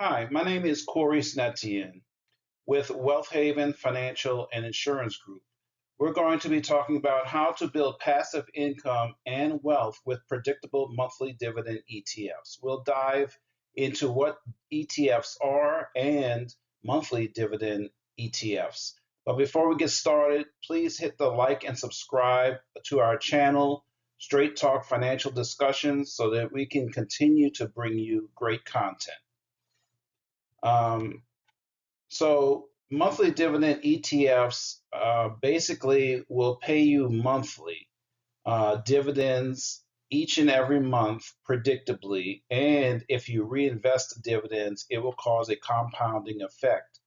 Hi, my name is Corey Snetian with Wealth Haven Financial and Insurance Group. We're going to be talking about how to build passive income and wealth with predictable monthly dividend ETFs. We'll dive into what ETFs are and monthly dividend ETFs. But before we get started, please hit the like and subscribe to our channel, Straight Talk Financial Discussions, so that we can continue to bring you great content. Um, so monthly dividend ETFs basically will pay you monthly dividends each and every month predictably. And if you reinvest the dividends, it will cause a compounding effect,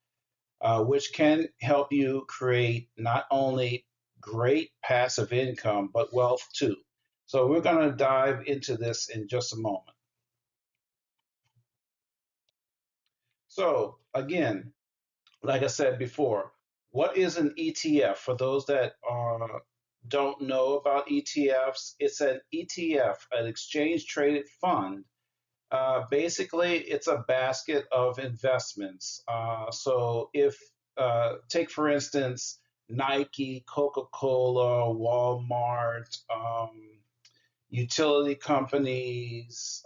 which can help you create not only great passive income, but wealth too. So we're going to dive into this in just a moment. So again, like I said before, what is an ETF? For those that don't know about ETFs, it's an ETF, an exchange traded fund. Basically, it's a basket of investments. So if, take for instance, Nike, Coca-Cola, Walmart, utility companies,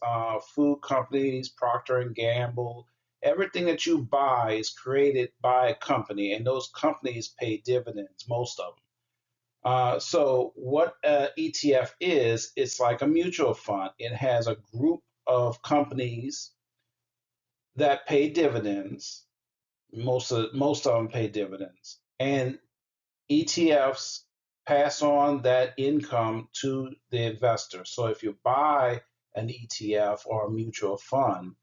food companies, Procter and Gamble. Everything that you buy is created by a company, and those companies pay dividends, most of them. So what ETF is, it's like a mutual fund. It has a group of companies that pay dividends. Most of them pay dividends, and ETFs pass on that income to the investor. So if you buy an ETF or a mutual fund,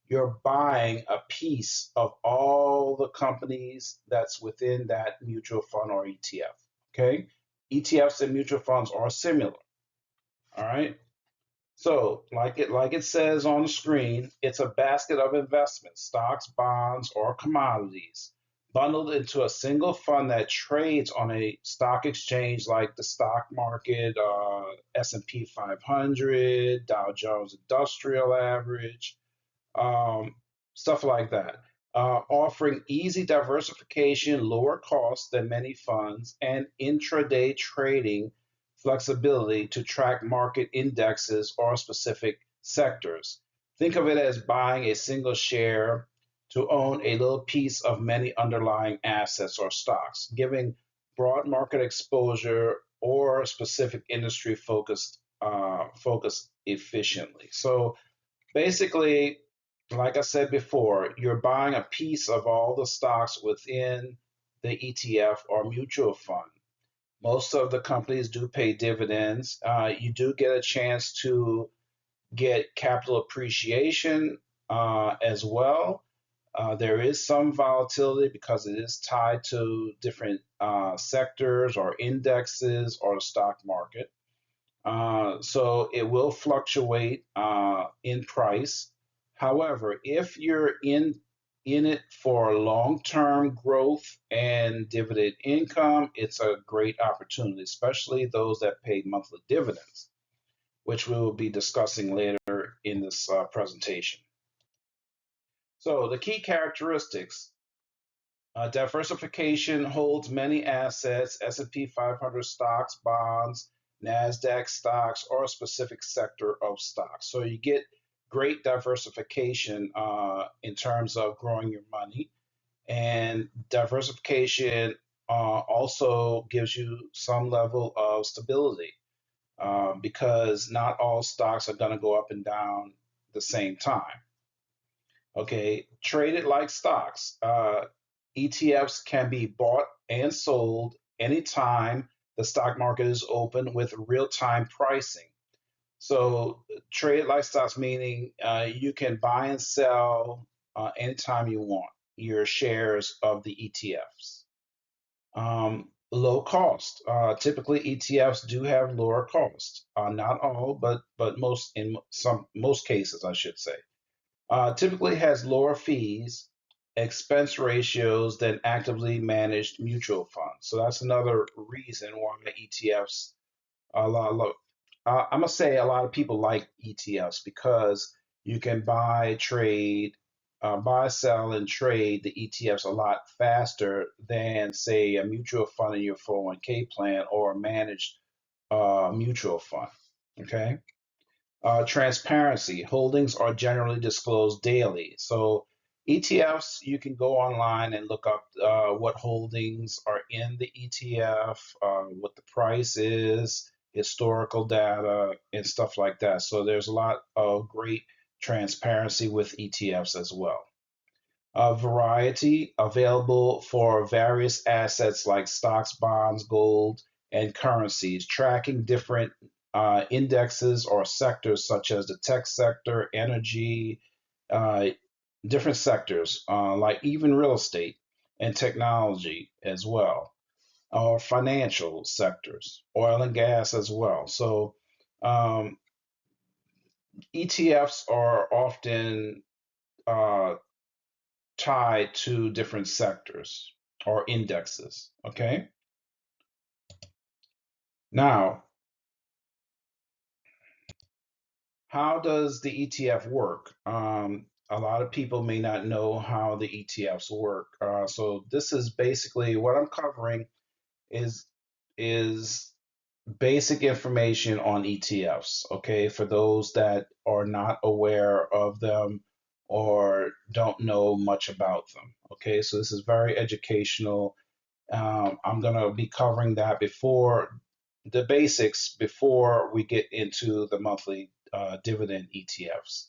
you're buying a piece of all the companies that's within that mutual fund or ETF. Okay? ETFs and mutual funds are similar. All right. So, like it says on the screen, it's a basket of investments, stocks, bonds, or commodities, bundled into a single fund that trades on a stock exchange like the stock market, S&P 500, Dow Jones Industrial Average, um, stuff like that. Offering easy diversification, lower costs than many funds, and intraday trading flexibility to track market indexes or specific sectors. Think of it as buying a single share to own a little piece of many underlying assets or stocks, giving broad market exposure or specific industry focused efficiently. So basically, like I said before, you're buying a piece of all the stocks within the ETF or mutual fund. Most of the companies do pay dividends. You do get a chance to get capital appreciation as well. There is some volatility because it is tied to different sectors or indexes or the stock market. So it will fluctuate in price. However, if you're in it for long-term growth and dividend income, it's a great opportunity, especially those that pay monthly dividends, which we will be discussing later in this presentation. So the key characteristics: diversification holds many assets, S&P 500 stocks, bonds, NASDAQ stocks, or a specific sector of stocks. So you get great diversification in terms of growing your money. And diversification also gives you some level of stability because not all stocks are going to go up and down the same time. Okay, traded like stocks. ETFs can be bought and sold anytime the stock market is open with real-time pricing. So traded like stocks meaning you can buy and sell anytime you want your shares of the ETFs. Low cost. Typically, ETFs do have lower cost. Not all, but most cases, I should say. Typically has lower fees, expense ratios than actively managed mutual funds. So that's another reason why ETFs, a lot, I'm gonna say a lot of people like ETFs because you can buy, trade, buy, sell, and trade the ETFs a lot faster than, say, a mutual fund in your 401k plan or a managed mutual fund. Okay. Transparency. Holdings are generally disclosed daily. So ETFs, you can go online and look up what holdings are in the ETF, what the price is, historical data, and stuff like that. So there's a lot of great transparency with ETFs as well. Variety available for various assets like stocks, bonds, gold, and currencies, tracking different indexes or sectors such as the tech sector, energy, uh, different sectors like even real estate and technology as well, or financial sectors, oil and gas as well. So um, ETFs are often uh, tied to different sectors or indexes. Okay. Now, how does the ETF work? A lot of people may not know how the ETFs work. So this is basically what I'm covering is is basic information on ETFs. Okay, for those that are not aware of them or don't know much about them. Okay, so this is very educational. I'm going to be covering that before the basics before we get into the monthly dividend ETFs.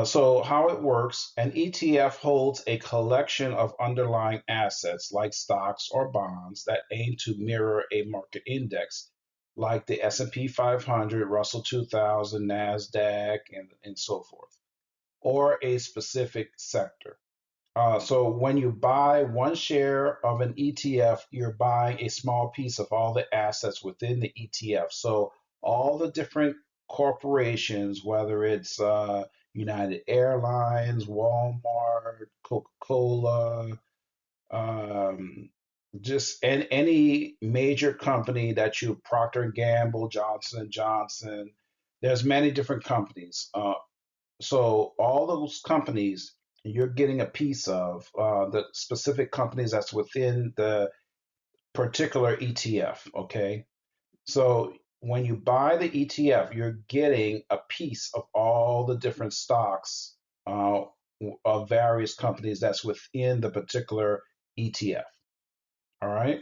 So, how it works, an ETF holds a collection of underlying assets like stocks or bonds that aim to mirror a market index like the S&P 500, Russell 2000, NASDAQ, and so forth, or a specific sector. So when you buy one share of an ETF, you're buying a small piece of all the assets within the ETF. So all the different corporations, whether it's United Airlines, Walmart, Coca-Cola, um, just any major company that you, Procter and Gamble, Johnson and Johnson, there's many different companies. So all those companies you're getting a piece of the specific companies that's within the particular ETF. Okay, so when you buy the ETF, you're getting a piece of all the different stocks uh, of various companies that's within the particular ETF. All right,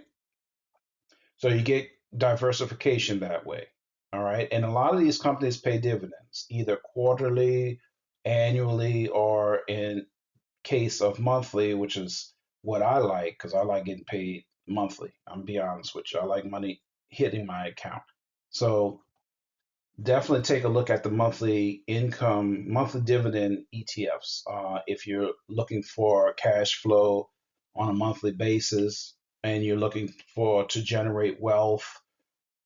so you get diversification that way. All right, and a lot of these companies pay dividends either quarterly, annually, or in case of monthly, which is what I like because I like getting paid monthly. I'm be honest with you. I like money hitting my account. So definitely take a look at the monthly income, monthly dividend ETFs. If you're looking for cash flow on a monthly basis and you're looking for to generate wealth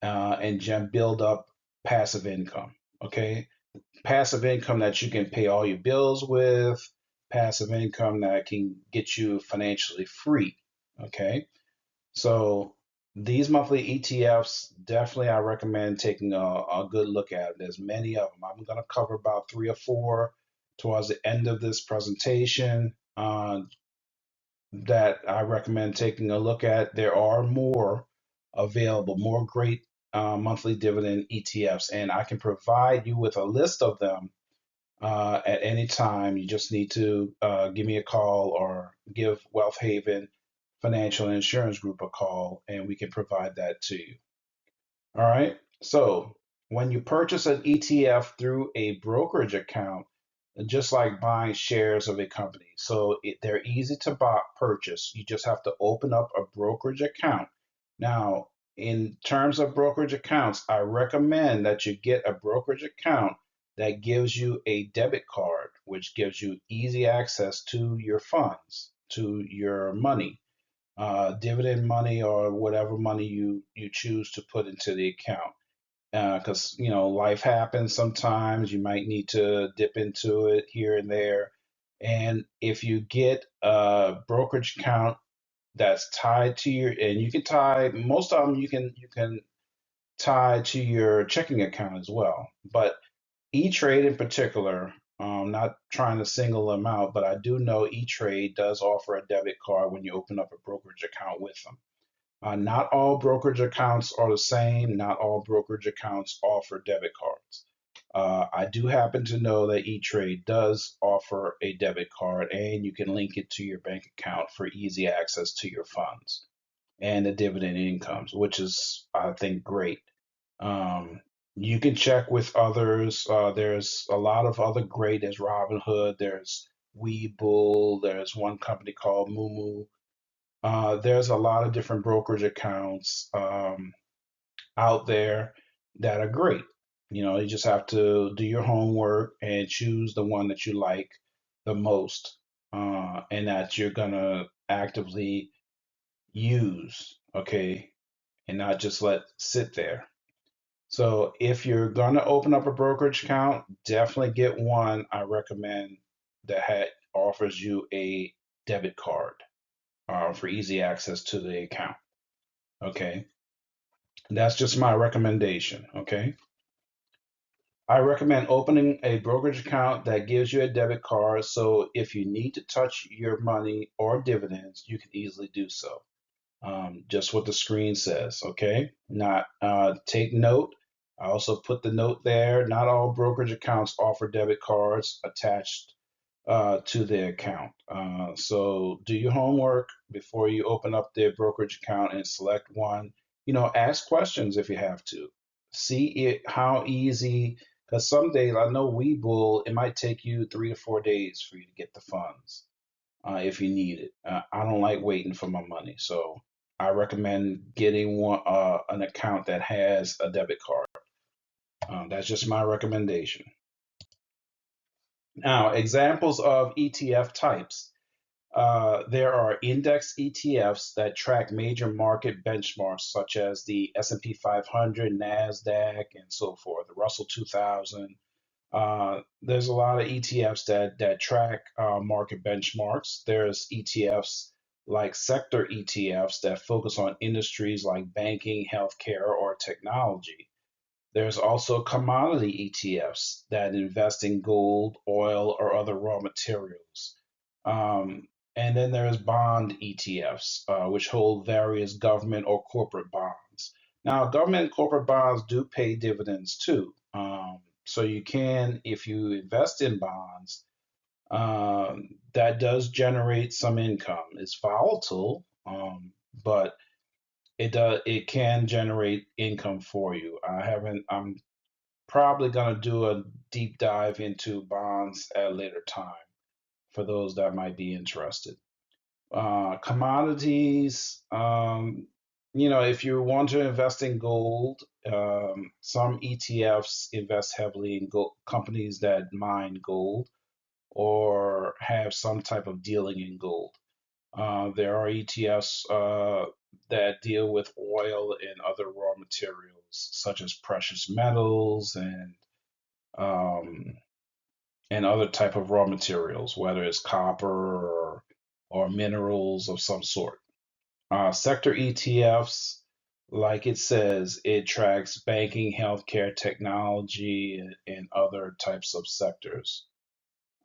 and build up passive income. Okay, passive income that you can pay all your bills with, passive income that can get you financially free. Okay, so these monthly ETFs, definitely I recommend taking a good look at. There's many of them. I'm going to cover about three or four towards the end of this presentation that I recommend taking a look at. There are more available, more great monthly dividend ETFs, and I can provide you with a list of them at any time. You just need to give me a call or give Wealth Haven Financial and Insurance Group a call, and we can provide that to you. All right. So when you purchase an ETF through a brokerage account, just like buying shares of a company, so they're easy to purchase. You just have to open up a brokerage account. Now, in terms of brokerage accounts, I recommend that you get a brokerage account that gives you a debit card, which gives you easy access to your funds, to your money, dividend money or whatever money you choose to put into the account. Because life happens sometimes. You might need to dip into it here and there. And if you get a brokerage account that's tied to your, and you can tie most of them, you can tie to your checking account as well. But E-Trade in particular Not trying to single them out, but I do know E-Trade does offer a debit card when you open up a brokerage account with them. Not all brokerage accounts are the same. Not all brokerage accounts offer debit cards. I do happen to know that E-Trade does offer a debit card, and you can link it to your bank account for easy access to your funds and the dividend incomes, which is, I think, great. Um, you can check with others. There's a lot of other great. There's Robinhood. There's Webull. There's one company called Moomoo. There's a lot of different brokerage accounts out there that are great. You just have to do your homework and choose the one that you like the most, and that you're gonna actively use, okay, and not just let sit there. So if you're gonna open up a brokerage account, definitely get one I recommend that offers you a debit card for easy access to the account. Okay, that's just my recommendation. Okay, I recommend opening a brokerage account that gives you a debit card so if you need to touch your money or dividends, you can easily do so. Just what the screen says, okay? Not take note. I also put the note there. Not all brokerage accounts offer debit cards attached to their account. So do your homework before you open up their brokerage account and select one. Ask questions if you have to. See how easy, because some days I know Webull, it might take you 3 to 4 days for you to get the funds if you need it. I don't like waiting for my money, so I recommend getting an account that has a debit card. That's just my recommendation. Now, examples of ETF types. There are index ETFs that track major market benchmarks such as the S&P 500, NASDAQ, and so forth, the Russell 2000. There's a lot of ETFs that track market benchmarks. There's ETFs like sector ETFs that focus on industries like banking, healthcare, or technology. There's also commodity ETFs that invest in gold, oil, or other raw materials. Um, and then there's bond ETFs, which hold various government or corporate bonds. Now, government and corporate bonds do pay dividends too. So you can, if you invest in bonds, that does generate some income. It's volatile, but it can generate income for you. I'm probably going to do a deep dive into bonds at a later time for those that might be interested. Commodities, if you want to invest in gold, some ETFs invest heavily in gold, companies that mine gold or have some type of dealing in gold. There are ETFs that deal with oil and other raw materials, such as precious metals um, and other type of raw materials, whether it's copper or minerals of some sort. Sector ETFs, like it says, it tracks banking, healthcare, technology, and other types of sectors.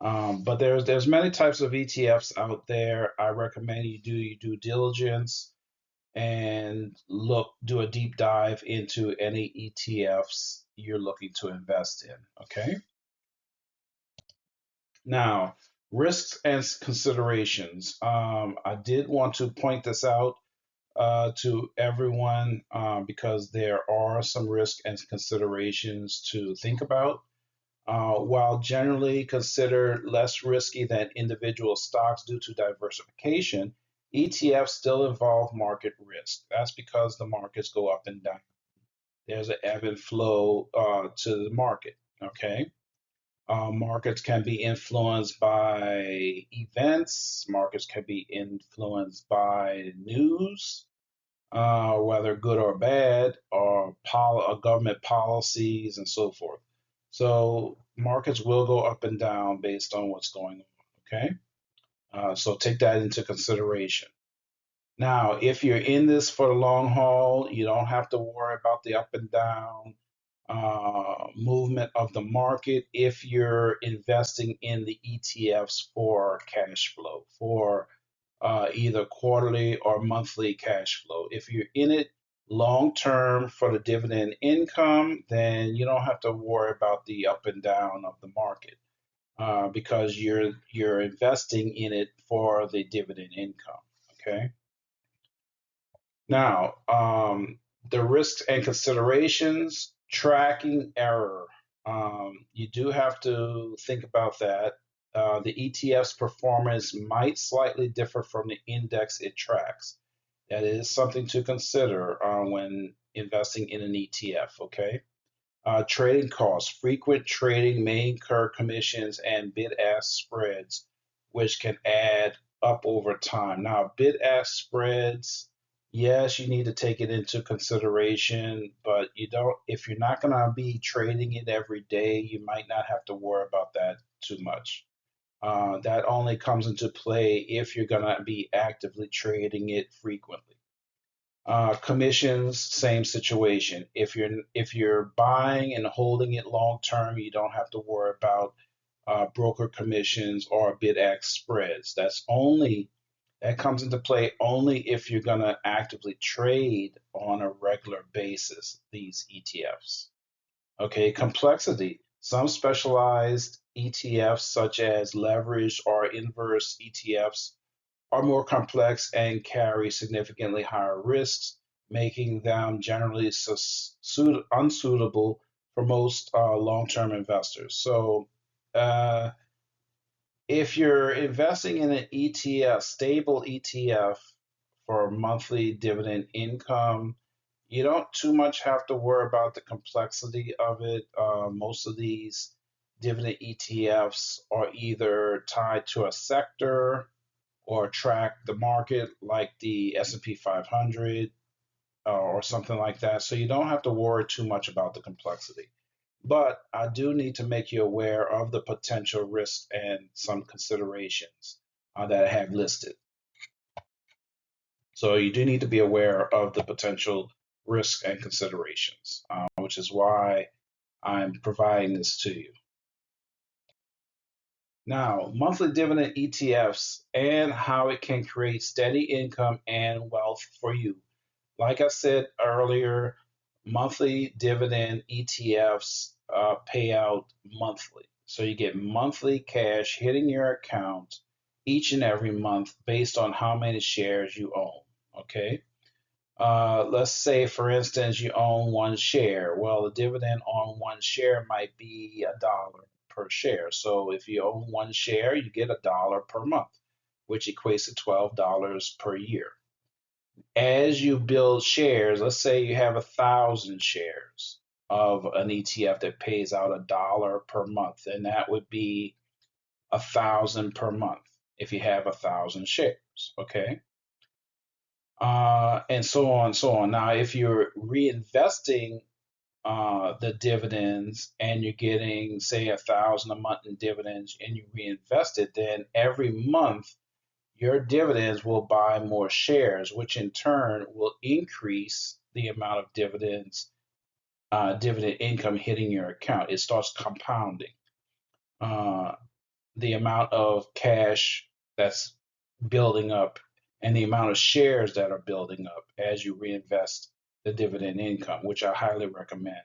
But there's many types of ETFs out there. I recommend you do your due diligence and do a deep dive into any ETFs you're looking to invest in. Okay. Now, risks and considerations. I did want to point this out to everyone because there are some risks and considerations to think about. While generally considered less risky than individual stocks due to diversification, ETFs still involve market risk. That's because the markets go up and down. There's an ebb and flow to the market. Okay. Markets can be influenced by events. Markets can be influenced by news, whether good or bad, or government policies and so forth. So markets will go up and down based on what's going on. Okay, so take that into consideration. Now, if you're in this for the long haul, you don't have to worry about the up and down. movement of the market if you're investing in the ETFs for cash flow, for either quarterly or monthly cash flow. If you're in it long term for the dividend income, then you don't have to worry about the up and down of the market because you're investing in it for the dividend income. Okay. Now, the risks and considerations, tracking error. You do have to think about that. The ETF's performance might slightly differ from the index it tracks. That is something to consider when investing in an ETF, okay? Trading costs. Frequent trading may incur commissions and bid-ask spreads, which can add up over time. Now, bid-ask spreads, yes, you need to take it into consideration, but you don't, if you're not going to be trading it every day, you might not have to worry about that too much. That only comes into play if you're going to be actively trading it frequently. Commissions, same situation. If you're buying and holding it long term, you don't have to worry about broker commissions or bid-ask spreads. That comes into play only if you're going to actively trade on a regular basis these ETFs. Okay, complexity. Some specialized ETFs, such as leveraged or inverse ETFs, are more complex and carry significantly higher risks, making them generally unsuitable for most long-term investors. So, uh, if you're investing in an ETF, stable ETF for monthly dividend income, you don't too much have to worry about the complexity of it. Most of these dividend ETFs are either tied to a sector or track the market like the S&P 500 or something like that. So you don't have to worry too much about the complexity. But I do need to make you aware of the potential risks and some considerations that I have listed. So you do need to be aware of the potential risks and considerations, which is why I'm providing this to you. Now, monthly dividend ETFs and how it can create steady income and wealth for you. Like I said earlier, monthly dividend ETFs pay out monthly. So you get monthly cash hitting your account each and every month based on how many shares you own. Okay. Let's say, for instance, you own one share. Well, the dividend on one share might be $1 per share. So if you own one share, you get $1 per month, which equates to $12 per year. As you build shares, let's say you have 1,000 shares of an ETF that pays out $1 per month, and that would be 1,000 per month if you have 1,000 shares. Okay. And so on and so on. Now, if you're reinvesting the dividends and you're getting, say, 1,000 a month in dividends and you reinvest it, then every month your dividends will buy more shares, which in turn will increase the amount of dividend income hitting your account. It starts compounding. Uh, the amount of cash that's building up and the amount of shares that are building up as you reinvest the dividend income, which I highly recommend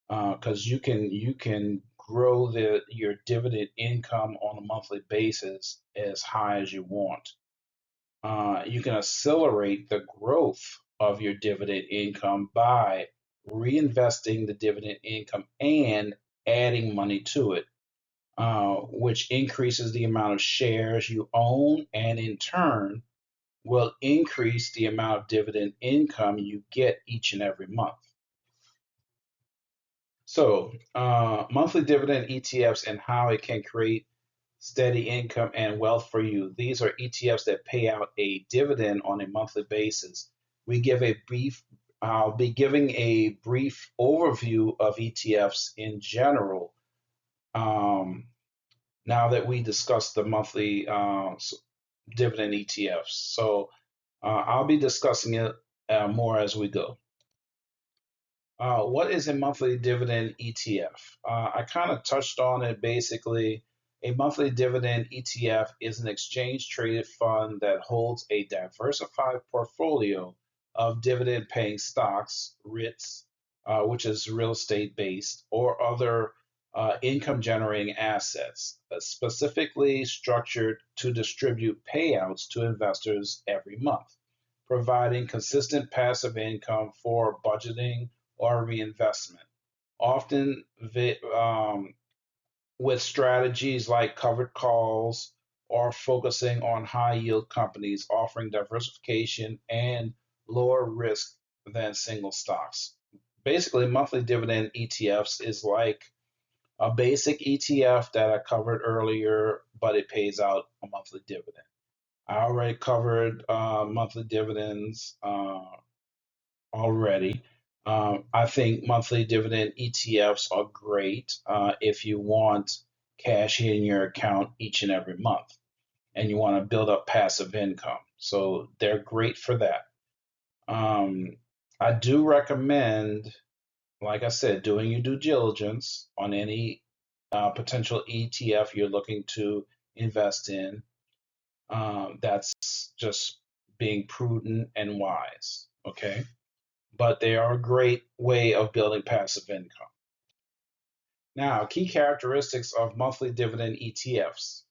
because you can grow your dividend income on a monthly basis as high as you want. You can accelerate the growth of your dividend income by reinvesting the dividend income and adding money to it, which increases the amount of shares you own and in turn will increase the amount of dividend income you get each and every month. So, monthly dividend ETFs and how it can create steady income and wealth for you. These are ETFs that pay out a dividend on a monthly basis. I'll be giving a brief overview of ETFs in general. Now that we discussed the monthly dividend ETFs. So I'll be discussing it more as we go. What is a monthly dividend ETF? I kind of touched on it basically. A monthly dividend ETF is an exchange traded fund that holds a diversified portfolio of dividend paying stocks, REITs, which is real estate based, or other income generating assets, specifically structured to distribute payouts to investors every month, providing consistent passive income for budgeting or reinvestment, often with strategies like covered calls or focusing on high yield companies offering diversification and lower risk than single stocks. Basically, monthly dividend ETFs is like a basic ETF that I covered earlier, but it pays out a monthly dividend. I already covered monthly dividends already. I think monthly dividend ETFs are great if you want cash in your account each and every month and you want to build up passive income. So they're great for that. Um, I do recommend, like I said, doing your due diligence on any potential ETF you're looking to invest in. That's just being prudent and wise. Okay. But they are a great way of building passive income. Now, key characteristics of monthly dividend ETFs.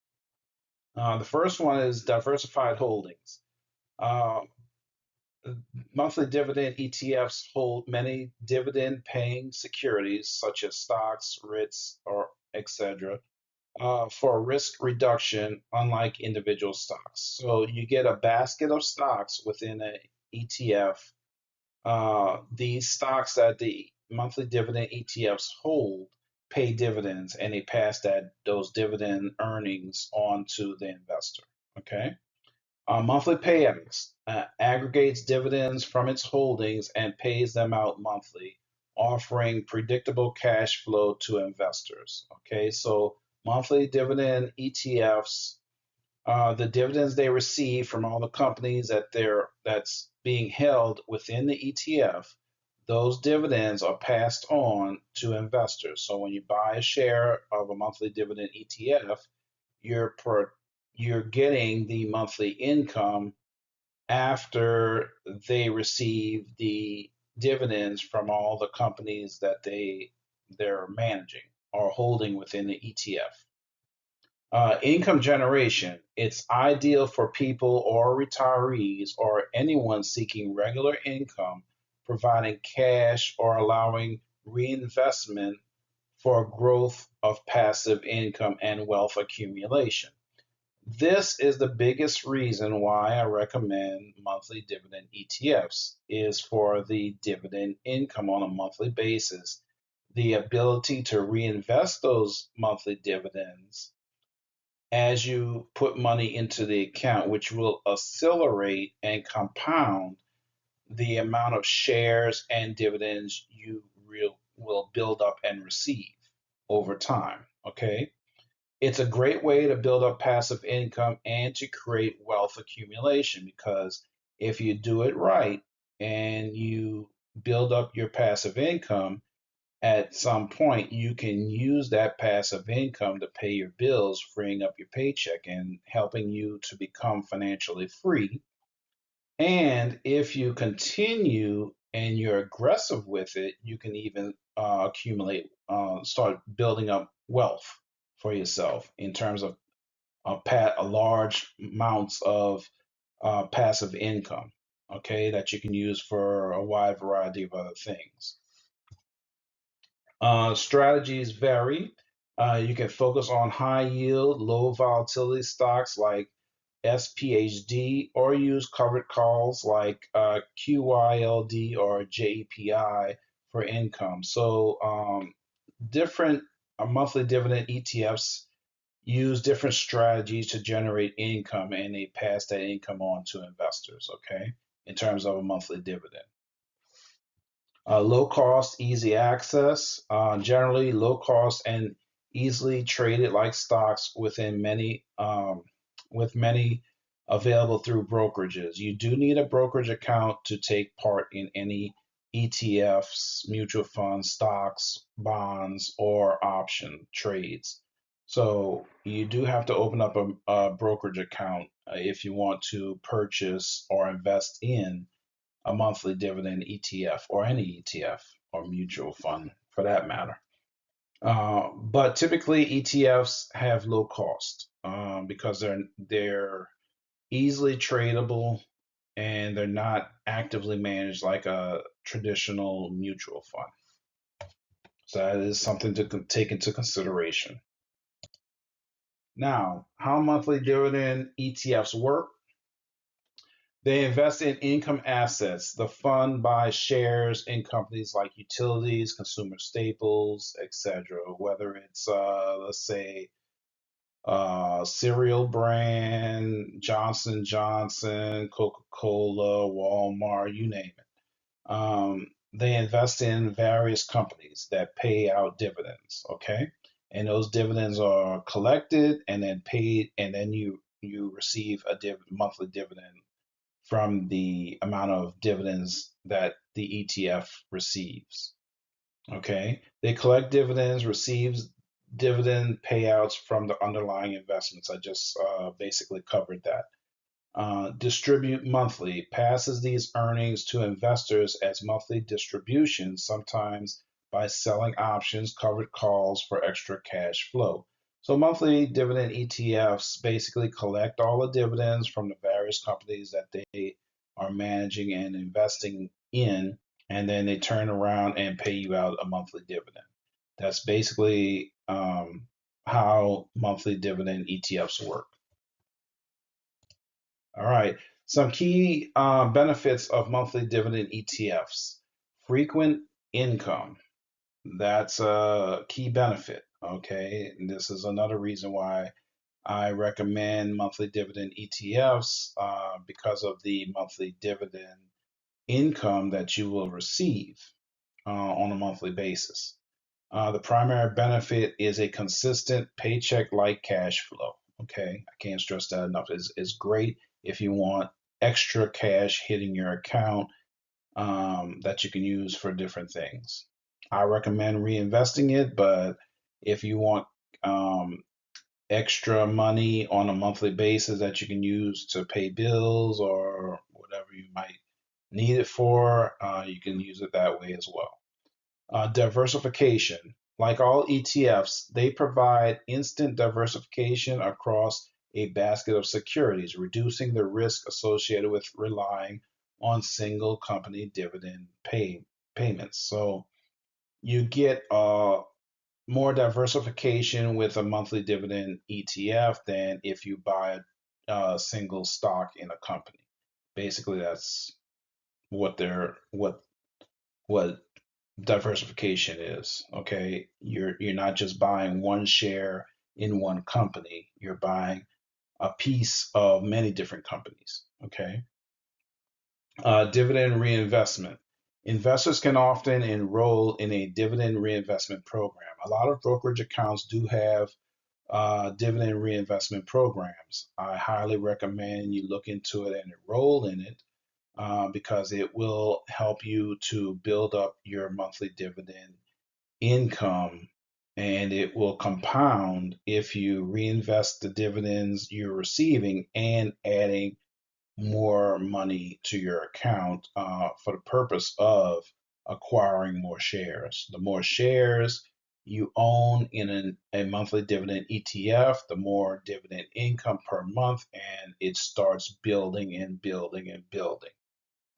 The first one is diversified holdings. Uh, Monthly dividend ETFs hold many dividend paying securities such as stocks, REITs, or etc. For risk reduction, unlike individual stocks. So you get a basket of stocks within an ETF. These stocks that the monthly dividend ETFs hold pay dividends, and they pass those dividend earnings on to the investor. Okay. Monthly payouts aggregates dividends from its holdings and pays them out monthly, offering predictable cash flow to investors. Okay, so monthly dividend ETFs, the dividends they receive from all the companies that's being held within the ETF, those dividends are passed on to investors. So when you buy a share of a monthly dividend ETF, you're per, you're getting the monthly income after they receive the dividends from all the companies that they're managing or holding within the ETF. Income generation. It's ideal for people or retirees or anyone seeking regular income, providing cash or allowing reinvestment for growth of passive income and wealth accumulation. This is the biggest reason why I recommend monthly dividend ETFs is for the dividend income on a monthly basis, the ability to reinvest those monthly dividends as you put money into the account, which will accelerate and compound the amount of shares and dividends you will build up and receive over time. Okay. It's a great way to build up passive income and to create wealth accumulation because if you do it right and you build up your passive income, at some point you can use that passive income to pay your bills, freeing up your paycheck and helping you to become financially free. And if you continue and you're aggressive with it, you can even start building up wealth for yourself in terms of a large amounts of passive income, okay, that you can use for a wide variety of other things. Strategies vary. You can focus on high yield, low volatility stocks like SPHD or use covered calls like QYLD or JEPI for income. So different monthly dividend ETFs use different strategies to generate income and they pass that income on to investors, okay, in terms of a monthly dividend. Low cost, easy access, generally low cost and easily traded like stocks with many available through brokerages. You do need a brokerage account to take part in any ETFs, mutual funds, stocks, bonds, or option trades. So you do have to open up a brokerage account if you want to purchase or invest in a monthly dividend ETF or any ETF or mutual fund for that matter. But typically ETFs have low cost because they're easily tradable and they're not actively managed like a traditional mutual fund. So that is something to take into consideration. Now, how monthly dividend ETFs work? They invest in income assets. The fund buys shares in companies like utilities, consumer staples, etc. Whether it's, let's say, cereal brand, Johnson Johnson, Coca-Cola, Walmart, you name it. They invest in various companies that pay out dividends, okay? And those dividends are collected and then paid, and then you receive a monthly dividend from the amount of dividends that the ETF receives. Okay, they collect dividends, receives dividend payouts from the underlying investments. I just basically covered that. Distribute monthly, passes these earnings to investors as monthly distributions, sometimes by selling options, covered calls for extra cash flow. So monthly dividend ETFs basically collect all the dividends from the various companies that they are managing and investing in, and then they turn around and pay you out a monthly dividend. That's basically how monthly dividend ETFs work. All right. Some key benefits of monthly dividend ETFs. Frequent income. That's a key benefit. Okay. And this is another reason why I recommend monthly dividend ETFs because of the monthly dividend income that you will receive on a monthly basis. The primary benefit is a consistent paycheck-like cash flow. Okay, I can't stress that enough. It's great if you want extra cash hitting your account that you can use for different things. I recommend reinvesting it, but if you want extra money on a monthly basis that you can use to pay bills or whatever you might need it for, you can use it that way as well. Diversification. Like all ETFs, they provide instant diversification across a basket of securities, reducing the risk associated with relying on single company dividend payments. So you get more diversification with a monthly dividend ETF than if you buy a single stock in a company. Basically, that's what they're what diversification is. Okay, you're not just buying one share in one company. You're buying a piece of many different companies. Okay. Dividend reinvestment. Investors can often enroll in a dividend reinvestment program. A lot of brokerage accounts do have dividend reinvestment programs. I highly recommend you look into it and enroll in it because it will help you to build up your monthly dividend income and it will compound if you reinvest the dividends you're receiving and adding more money to your account for the purpose of acquiring more shares. The more shares you own in a monthly dividend ETF, the more dividend income per month, and it starts building and building and building.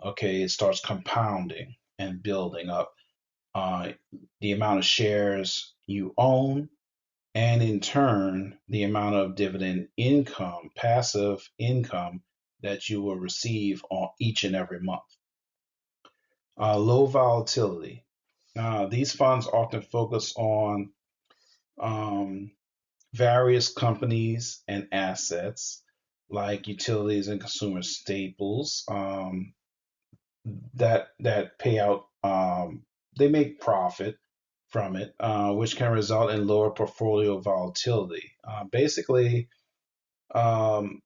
Okay, it starts compounding and building up uh, the amount of shares you own, and in turn, the amount of dividend income, passive income that you will receive on each and every month. Low volatility. These funds often focus on um, various companies and assets like utilities and consumer staples that pay out. They make profit from it, which can result in lower portfolio volatility. Basically, um,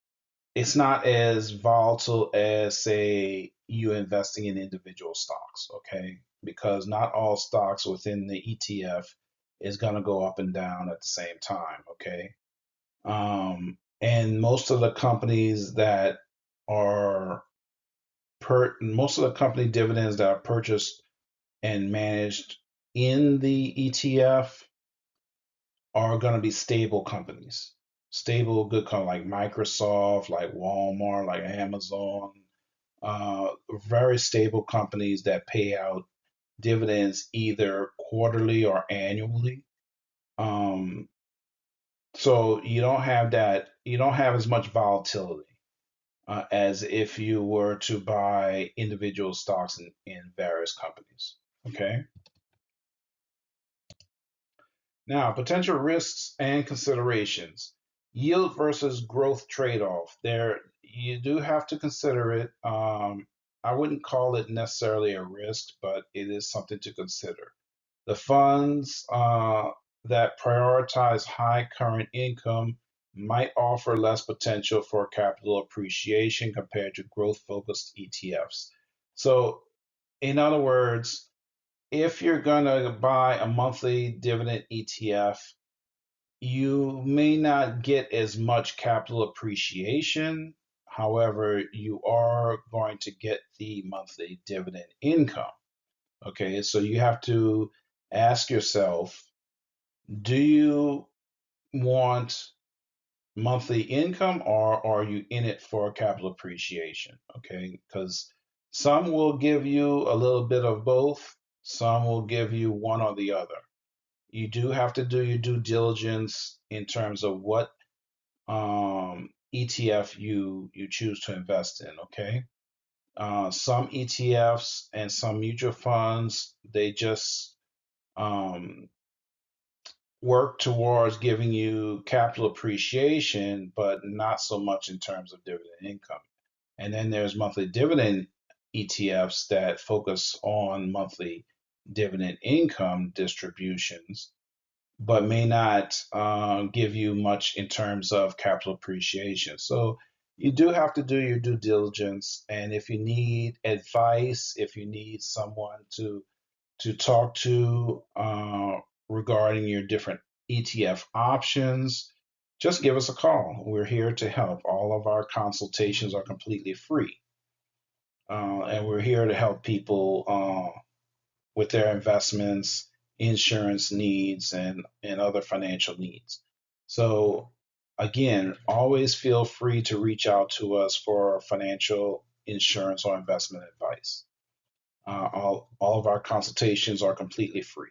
it's not as volatile as, say, you investing in individual stocks, okay? Because not all stocks within the ETF is going to go up and down at the same time, okay? And most of the companies that are most of the company dividends that are purchased and managed in the ETF are going to be stable companies. Stable, good companies like Microsoft, like Walmart, like Amazon, very stable companies that pay out dividends either quarterly or annually. Um, so you don't have as much volatility as if you were to buy individual stocks in various companies. Okay. Now, potential risks and considerations. Yield versus growth trade-off. There, you do have to consider it. I wouldn't call it necessarily a risk, but it is something to consider. The funds that prioritize high current income might offer less potential for capital appreciation compared to growth-focused ETFs. So, in other words, if you're going to buy a monthly dividend ETF, you may not get as much capital appreciation. However, you are going to get the monthly dividend income. Okay, so you have to ask yourself, do you want monthly income or are you in it for capital appreciation? Okay, because some will give you a little bit of both, some will give you one or the other. You do have to do your due diligence in terms of what ETF you choose to invest in. Okay, some ETFs and some mutual funds they just um, work towards giving you capital appreciation, but not so much in terms of dividend income. And then there's monthly dividend ETFs that focus on monthly dividend income distributions, but may not give you much in terms of capital appreciation. So you do have to do your due diligence. And if you need advice, if you need someone to talk to regarding your different ETF options, just give us a call. We're here to help. All of our consultations are completely free. And we're here to help people with their investments, insurance needs, and other financial needs. So, again, always feel free to reach out to us for financial, insurance, or investment advice. All of our consultations are completely free.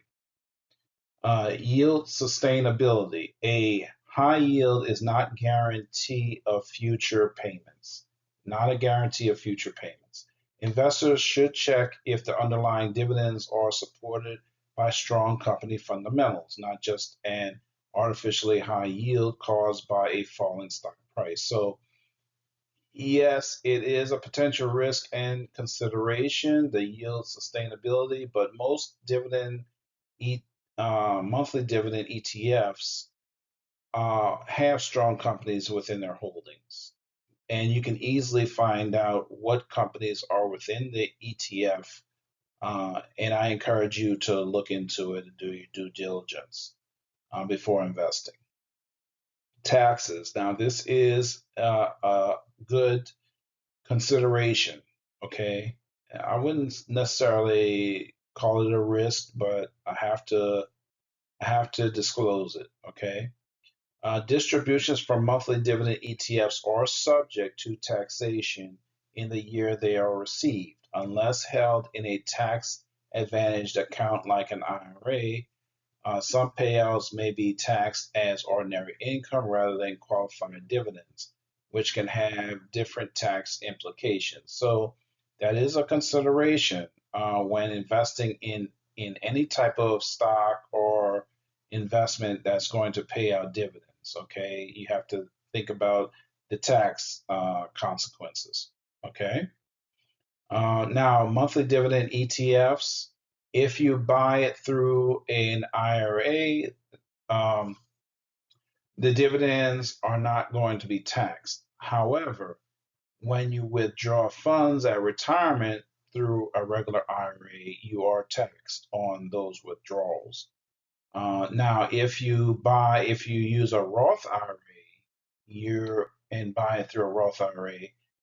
Yield sustainability. A high yield is not guarantee of future payments. Not a guarantee of future payments. Investors should check if the underlying dividends are supported by strong company fundamentals, not just an artificially high yield caused by a falling stock price. So yes, it is a potential risk and consideration, the yield sustainability, but most e, monthly dividend ETFs have strong companies within their holdings. And you can easily find out what companies are within the ETF. And I encourage you to look into it and do your due diligence before investing. Taxes. Now, this is a good consideration. Okay, I wouldn't necessarily call it a risk, but I have to disclose it. Okay, distributions from monthly dividend ETFs are subject to taxation in the year they are received, unless held in a tax advantaged account like an IRA. Some payouts may be taxed as ordinary income rather than qualifying dividends, which can have different tax implications. So that is a consideration when investing in any type of stock or investment that's going to pay out dividends. Okay, you have to think about the tax consequences. Okay. Now, monthly dividend ETFs, if you buy it through an IRA, um, the dividends are not going to be taxed. However, when you withdraw funds at retirement through a regular IRA, you are taxed on those withdrawals. Now, if you use a Roth IRA, and buy it through a Roth IRA,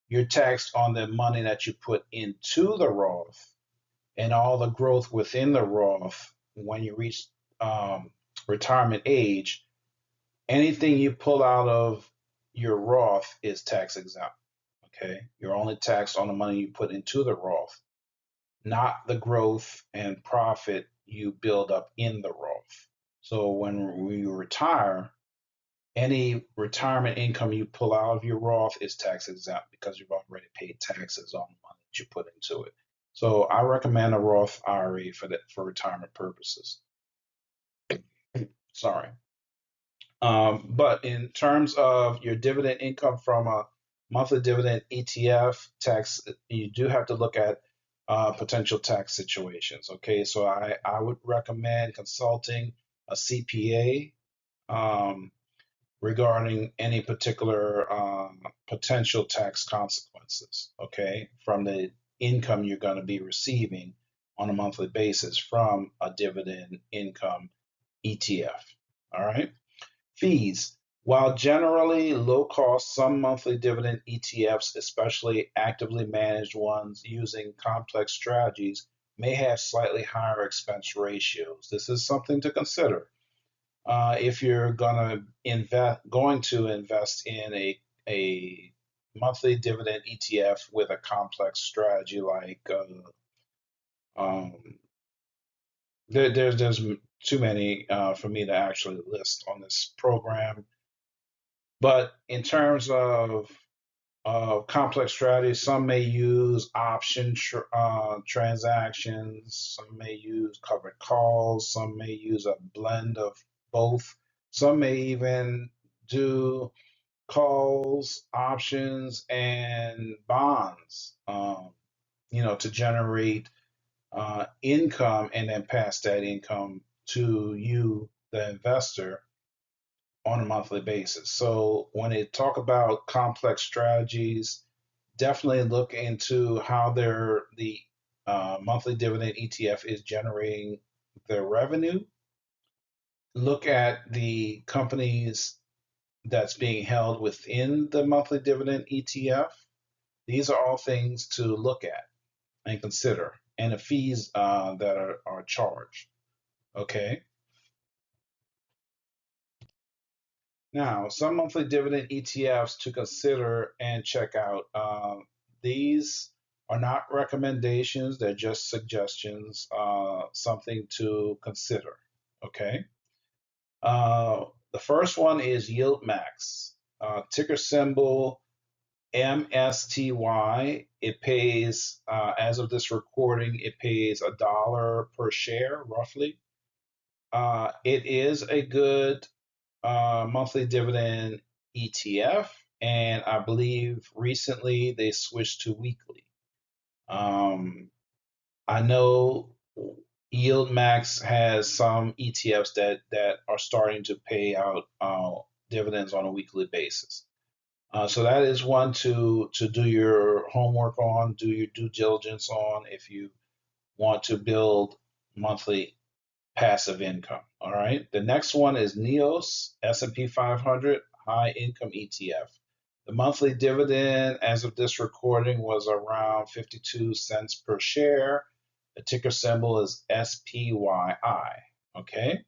you're taxed on the money that you put into the Roth and all the growth within the Roth when you reach um, retirement age. Anything you pull out of your Roth is tax exempt. Okay, you're only taxed on the money you put into the Roth, not the growth and profit you build up in the Roth. So when we retire, any retirement income you pull out of your Roth is tax exempt because you've already paid taxes on the money that you put into it. So I recommend a Roth IRA for retirement purposes. Sorry. But in terms of your dividend income from a monthly dividend ETF tax, you do have to look at potential tax situations. Okay, so I would recommend consulting a CPA regarding any particular potential tax consequences. Okay, from the income you're going to be receiving on a monthly basis from a dividend income ETF. All right. Fees. While generally low cost, some monthly dividend ETFs, especially actively managed ones using complex strategies, may have slightly higher expense ratios. This is something to consider if you're going to invest in a monthly dividend ETF with a complex strategy like um, there's too many for me to actually list on this program. But in terms of complex strategies, some may use transactions, some may use covered calls, some may use a blend of both. Some may even do calls, options, and bonds, to generate income and then pass that income to you, the investor, on a monthly basis. So when they talk about complex strategies, definitely look into how the monthly dividend ETF is generating their revenue. Look at the companies that's being held within the monthly dividend ETF. These are all things to look at and consider, and the fees that are charged. Okay. Now, some monthly dividend ETFs to consider and check out. These are not recommendations, they're just suggestions, something to consider. Okay. The first one is Yield Max, ticker symbol MSTY. It pays, as of this recording, it pays $1 per share, roughly. It is a good monthly dividend ETF, and I believe recently they switched to weekly. Um, I know Yield Max has some ETFs that are starting to pay out dividends on a weekly basis. So that is one to do your homework on, do your due diligence on if you want to build monthly passive income. All right. The next one is NEOS S&P 500 High Income ETF. The monthly dividend as of this recording was around 52 cents per share. The ticker symbol is SPYI. Okay.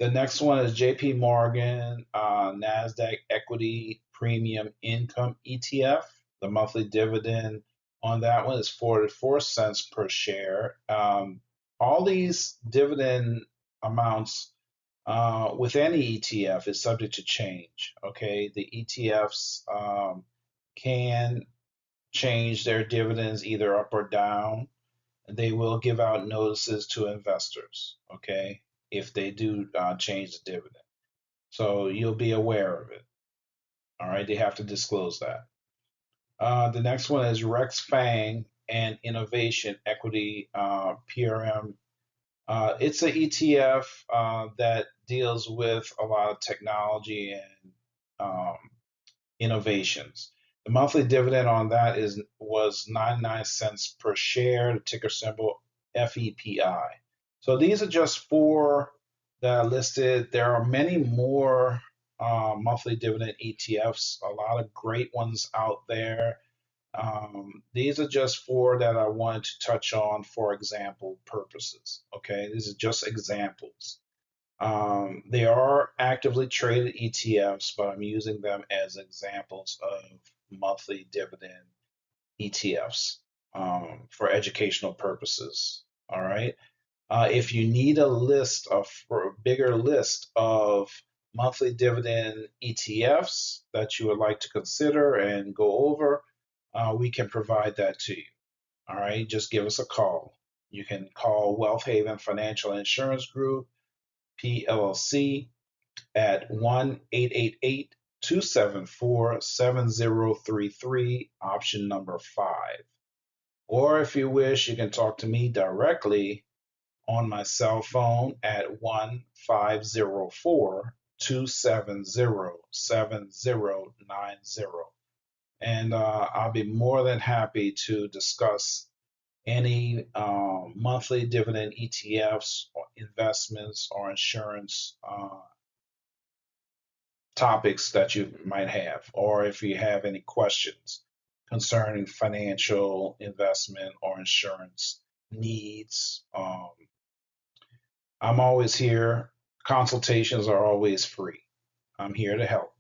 The next one is JP Morgan NASDAQ Equity Premium Income ETF. The monthly dividend on that one is 44 cents per share. All these dividend amounts with any ETF is subject to change. Okay, the ETFs can change their dividends either up or down. They will give out notices to investors. Okay, if they do change the dividend, so you'll be aware of it. All right, they have to disclose that. The next one is Rex Fang and Innovation Equity PRM. It's an ETF that deals with a lot of technology and um, Innovations. The monthly dividend on that was 99 cents per share, the ticker symbol FEPI. So these are just four that are listed. There are many more monthly dividend ETFs, a lot of great ones out there. These are just four that I wanted to touch on for example purposes. Okay, these are just examples. They are actively traded ETFs, but I'm using them as examples of monthly dividend ETFs for educational purposes. All right. If you need a list of for a bigger list of monthly dividend ETFs that you would like to consider and go over, we can provide that to you. All right, just give us a call. You can call Wealth Haven Financial Insurance Group, PLLC, at 1-888-274-7033, option number 5. Or if you wish, you can talk to me directly on my cell phone at 1-504-270-7090. And I'll be more than happy to discuss any monthly dividend ETFs or investments or insurance topics that you might have, or if you have any questions concerning financial investment or insurance needs. I'm always here. Consultations are always free. I'm here to help.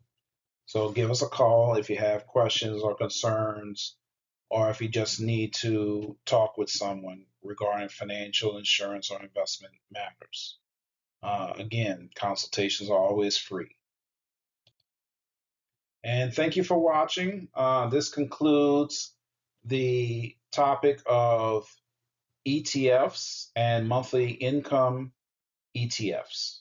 So give us a call if you have questions or concerns, or if you just need to talk with someone regarding financial, insurance, or investment matters. Again, consultations are always free. And thank you for watching. This concludes the topic of ETFs and monthly income ETFs.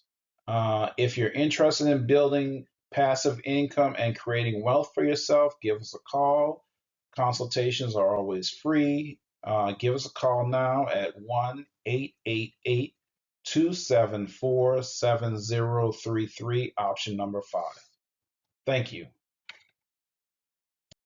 If you're interested in building passive income and creating wealth for yourself, give us a call. Consultations are always free. Give us a call now at 1-888-274-7033, option number 5. Thank you.